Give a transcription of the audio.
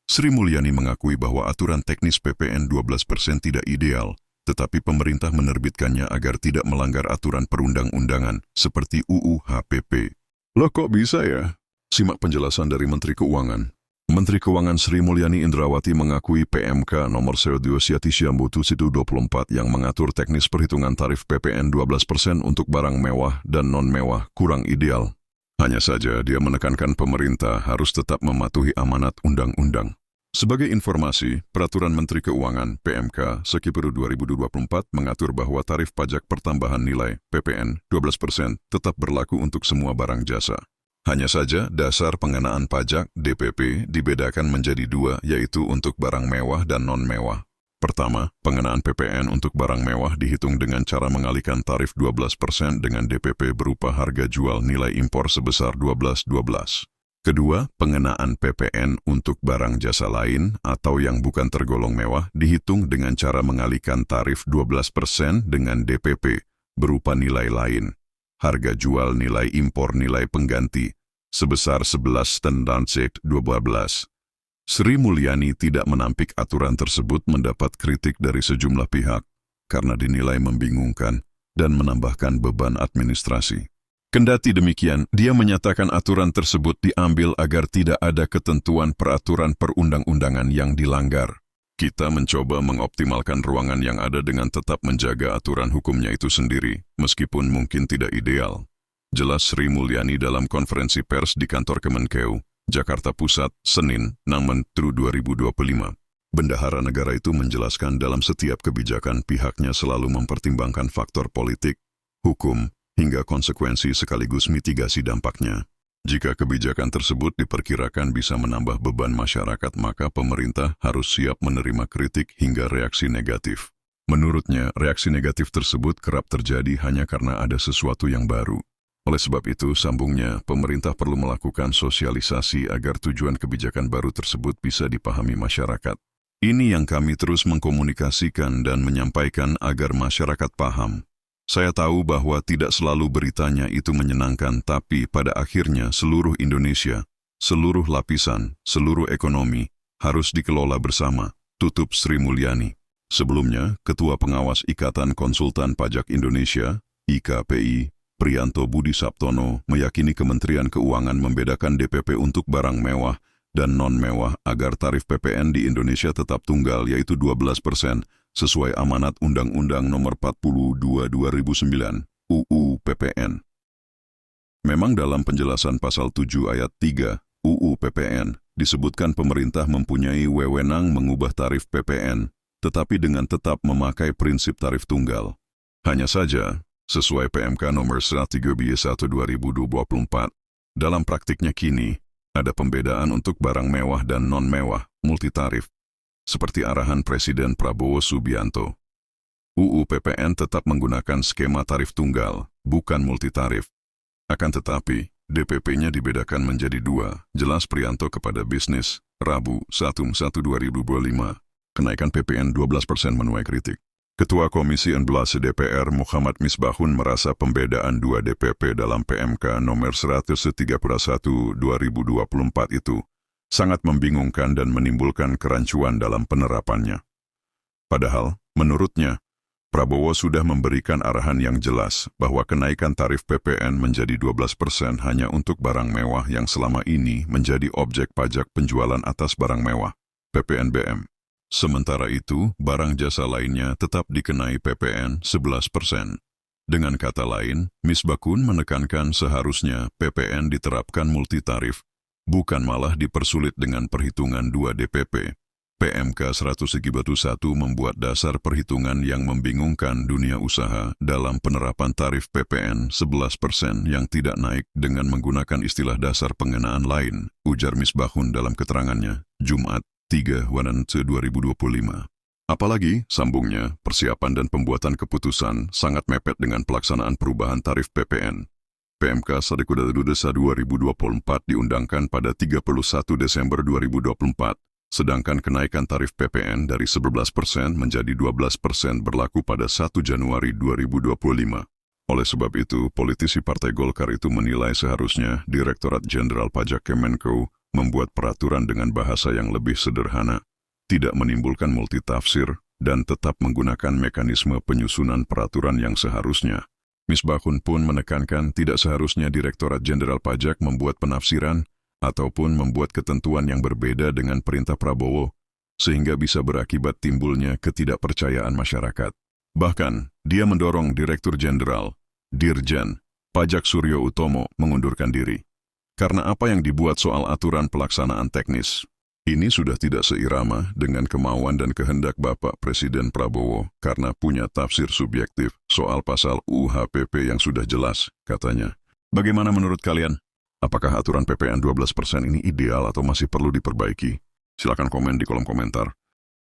Sri Mulyani mengakui bahwa aturan teknis PPN 12% tidak ideal, tetapi pemerintah menerbitkannya agar tidak melanggar aturan perundang-undangan seperti UU HPP. Loh kok bisa ya? Simak penjelasan dari Menteri Keuangan. Menteri Keuangan Sri Mulyani Indrawati mengakui PMK nomor 12/24 yang mengatur teknis perhitungan tarif PPN 12% untuk barang mewah dan non-mewah kurang ideal. Hanya saja dia menekankan pemerintah harus tetap mematuhi amanat undang-undang. Sebagai informasi, Peraturan Menteri Keuangan (PMK) Sekipru 2024 mengatur bahwa tarif pajak pertambahan nilai (PPN) 12% tetap berlaku untuk semua barang jasa. Hanya saja dasar pengenaan pajak (DPP) dibedakan menjadi dua, yaitu untuk barang mewah dan non-mewah. Pertama, pengenaan PPN untuk barang mewah dihitung dengan cara mengalihkan tarif 12% dengan DPP berupa harga jual nilai impor sebesar 12. Kedua, pengenaan PPN untuk barang jasa lain atau yang bukan tergolong mewah dihitung dengan cara mengalihkan tarif 12% dengan DPP berupa nilai lain. Harga jual nilai impor nilai pengganti sebesar 11 dan 12. Sri Mulyani tidak menampik aturan tersebut mendapat kritik dari sejumlah pihak karena dinilai membingungkan dan menambahkan beban administrasi. Kendati demikian, dia menyatakan aturan tersebut diambil agar tidak ada ketentuan peraturan perundang-undangan yang dilanggar. Kita mencoba mengoptimalkan ruangan yang ada dengan tetap menjaga aturan hukumnya itu sendiri, meskipun mungkin tidak ideal. Jelas Sri Mulyani dalam konferensi pers di kantor Kemenkeu, Jakarta Pusat, Senin, 6 Mentru 2025. Bendahara negara itu menjelaskan dalam setiap kebijakan pihaknya selalu mempertimbangkan faktor politik, hukum, hingga konsekuensi sekaligus mitigasi dampaknya. Jika kebijakan tersebut diperkirakan bisa menambah beban masyarakat, maka pemerintah harus siap menerima kritik hingga reaksi negatif. Menurutnya, reaksi negatif tersebut kerap terjadi hanya karena ada sesuatu yang baru. Oleh sebab itu, sambungnya, pemerintah perlu melakukan sosialisasi agar tujuan kebijakan baru tersebut bisa dipahami masyarakat. Ini yang kami terus mengkomunikasikan dan menyampaikan agar masyarakat paham. Saya tahu bahwa tidak selalu beritanya itu menyenangkan, tapi pada akhirnya seluruh Indonesia, seluruh lapisan, seluruh ekonomi harus dikelola bersama, tutup Sri Mulyani. Sebelumnya, Ketua Pengawas Ikatan Konsultan Pajak Indonesia, IKPI, Priyanto Budi Saptono, meyakini Kementerian Keuangan membedakan DPP untuk barang mewah dan non-mewah agar tarif PPN di Indonesia tetap tunggal, yaitu 12%, sesuai amanat Undang-Undang Nomor 42 2009, UU PPN. Memang dalam penjelasan pasal 7 ayat 3 UU PPN disebutkan pemerintah mempunyai wewenang mengubah tarif PPN, tetapi dengan tetap memakai prinsip tarif tunggal. Hanya saja, sesuai PMK Nomor 103/1 2024, dalam praktiknya kini ada pembedaan untuk barang mewah dan non-mewah, multitarif, seperti arahan Presiden Prabowo Subianto. UU PPN tetap menggunakan skema tarif tunggal, bukan multitarif. Akan tetapi, DPP-nya dibedakan menjadi dua, jelas Priyanto kepada bisnis, Rabu, 1/1/2025. Kenaikan PPN 12% menuai kritik. Ketua Komisi 11 DPR Muhammad Misbahun merasa pembedaan dua DPP dalam PMK nomor 131/2024 itu sangat membingungkan dan menimbulkan kerancuan dalam penerapannya. Padahal, menurutnya, Prabowo sudah memberikan arahan yang jelas bahwa kenaikan tarif PPN menjadi 12% hanya untuk barang mewah yang selama ini menjadi objek pajak penjualan atas barang mewah, PPNBM. Sementara itu, barang jasa lainnya tetap dikenai PPN 11%. Dengan kata lain, Misbahun menekankan seharusnya PPN diterapkan multitarif, bukan malah dipersulit dengan perhitungan 2 DPP. PMK 101 membuat dasar perhitungan yang membingungkan dunia usaha dalam penerapan tarif PPN 11% yang tidak naik dengan menggunakan istilah dasar pengenaan lain, ujar Misbahun dalam keterangannya, Jumat, 3 Maret 2025. Apalagi, sambungnya, persiapan dan pembuatan keputusan sangat mepet dengan pelaksanaan perubahan tarif PPN. PMK 1/2024 diundangkan pada 31 Desember 2024, sedangkan kenaikan tarif PPN dari 11% menjadi 12% berlaku pada 1 Januari 2025. Oleh sebab itu, politisi Partai Golkar itu menilai seharusnya Direktorat Jenderal Pajak Kemenkeu membuat peraturan dengan bahasa yang lebih sederhana, tidak menimbulkan multitafsir, dan tetap menggunakan mekanisme penyusunan peraturan yang seharusnya. Misbahun pun menekankan tidak seharusnya Direktorat Jenderal Pajak membuat penafsiran ataupun membuat ketentuan yang berbeda dengan perintah Prabowo, sehingga bisa berakibat timbulnya ketidakpercayaan masyarakat. Bahkan, dia mendorong Direktur Jenderal, Dirjen, Pajak Suryo Utomo mengundurkan diri. Karena apa yang dibuat soal aturan pelaksanaan teknis, ini sudah tidak seirama dengan kemauan dan kehendak Bapak Presiden Prabowo karena punya tafsir subjektif soal pasal UHPP yang sudah jelas, katanya. Bagaimana menurut kalian? Apakah aturan PPN 12% ini ideal atau masih perlu diperbaiki? Silakan komen di kolom komentar.